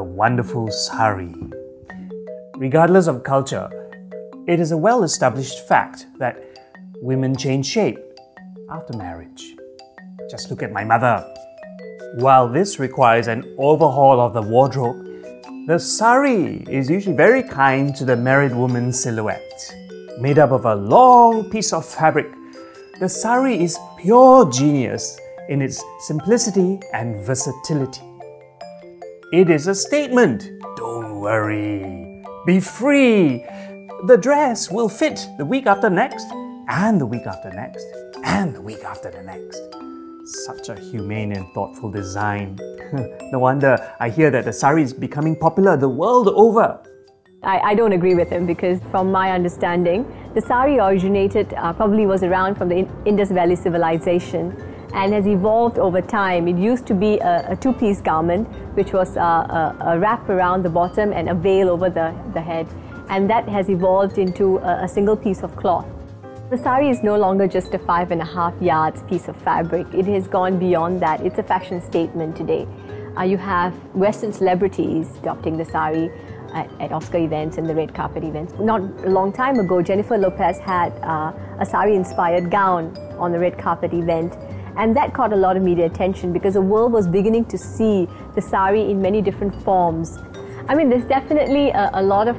wonderful sari. Regardless of culture, it is a well-established fact that women change shape after marriage. Just look at my mother. While this requires an overhaul of the wardrobe, the sari is usually very kind to the married woman's silhouette. Made up of a long piece of fabric, the sari is pure genius in its simplicity and versatility. It is a statement. Don't worry. Be free. The dress will fit the week after next, and the week after next, and the week after the next. Such a humane and thoughtful design. No wonder I hear that the sari is becoming popular the world over. I don't agree with him because from my understanding, the sari originated, probably was around from the Indus Valley civilization and has evolved over time. It used to be a two-piece garment which was a wrap around the bottom and a veil over the head, and that has evolved into a single piece of cloth. The sari is no longer just a 5.5 yards piece of fabric. It has gone beyond that. It's a fashion statement today. You have Western celebrities adopting the sari at Oscar events and the red carpet events. Not a long time ago, Jennifer Lopez had a sari-inspired gown on the red carpet event, and that caught a lot of media attention because the world was beginning to see the sari in many different forms. I mean, there's definitely a lot of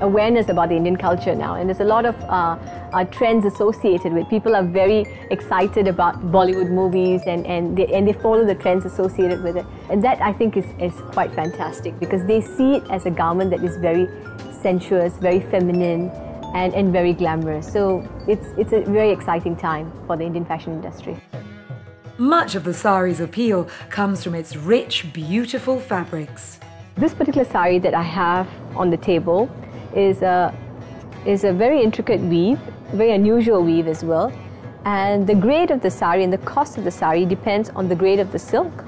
awareness about the Indian culture now, and there's a lot of trends associated with it. People are very excited about Bollywood movies and they follow the trends associated with it. And that, I think, is quite fantastic because they see it as a garment that is very sensuous, very feminine, and very glamorous. So it's a very exciting time for the Indian fashion industry. Much of the sari's appeal comes from its rich, beautiful fabrics. This particular sari that I have on the table is a very intricate weave, very unusual weave as well. And the grade of the sari and the cost of the sari depends on the grade of the silk.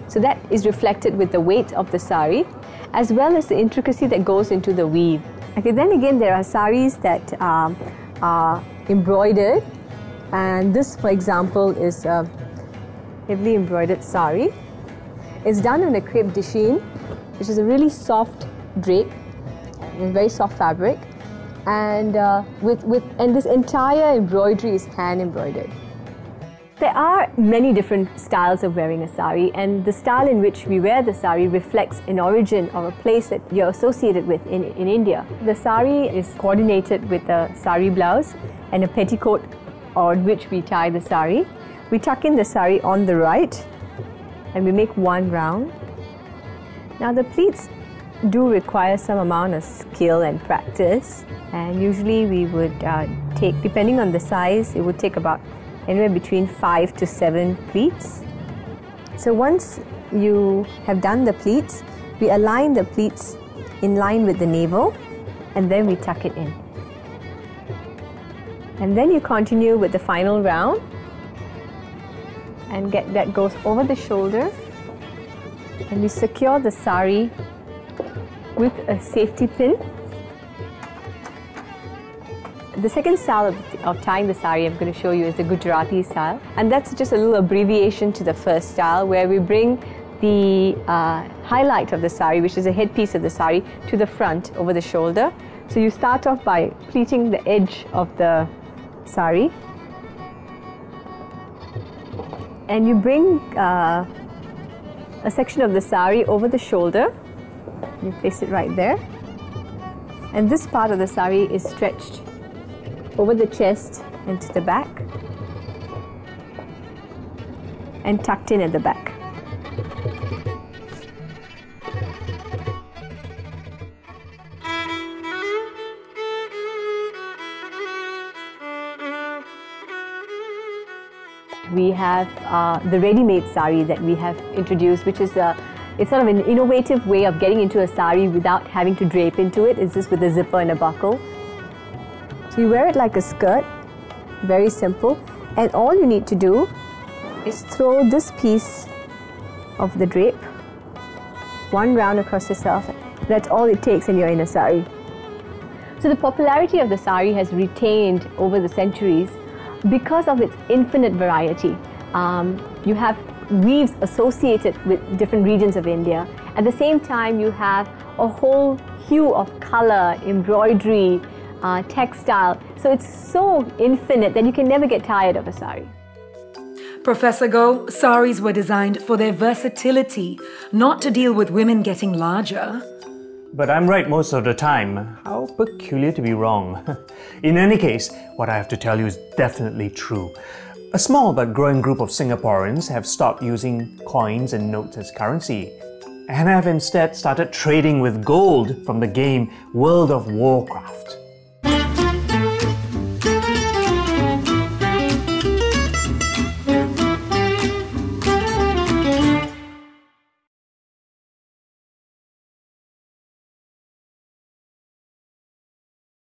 So that is reflected with the weight of the sari, as well as the intricacy that goes into the weave. Okay, then again, there are saris that are embroidered, and this, for example, is a heavily embroidered sari. It's done in a crepe de chine, which is a really soft drape, and very soft fabric, and and this entire embroidery is hand embroidered. There are many different styles of wearing a sari, and the style in which we wear the sari reflects an origin or a place that you're associated with in India. The sari is coordinated with a sari blouse and a petticoat on which we tie the sari. We tuck in the sari on the right and we make one round. Now the pleats do require some amount of skill and practice, and usually we would take, depending on the size, it would take about anywhere between 5 to 7 pleats. So once you have done the pleats, we align the pleats in line with the navel and then we tuck it in. And then you continue with the final round and that goes over the shoulder, and we secure the sari with a safety pin. The second style of tying the sari I'm going to show you is the Gujarati style, and that's just a little abbreviation to the first style, where we bring the highlight of the sari, which is the headpiece of the sari, to the front over the shoulder. So you start off by pleating the edge of the sari, and you bring a section of the sari over the shoulder. You place it right there, and this part of the sari is stretched over the chest and to the back and tucked in at the back. We have the ready-made sari that we have introduced, which is it's sort of an innovative way of getting into a sari without having to drape into it. It's just with a zipper and a buckle. So you wear it like a skirt, very simple, and all you need to do is throw this piece of the drape one round across yourself. That's all it takes and you're in a sari. So the popularity of the sari has retained over the centuries because of its infinite variety. You have weaves associated with different regions of India, At the same time, you have a whole hue of color, embroidery, textile. So it's so infinite that you can never get tired of a sari. Professor Goh, saris were designed for their versatility, not to deal with women getting larger. But I'm right most of the time. How peculiar to be wrong. In any case, what I have to tell you is definitely true. A small but growing group of Singaporeans have stopped using coins and notes as currency, and have instead started trading with gold from the game World of Warcraft.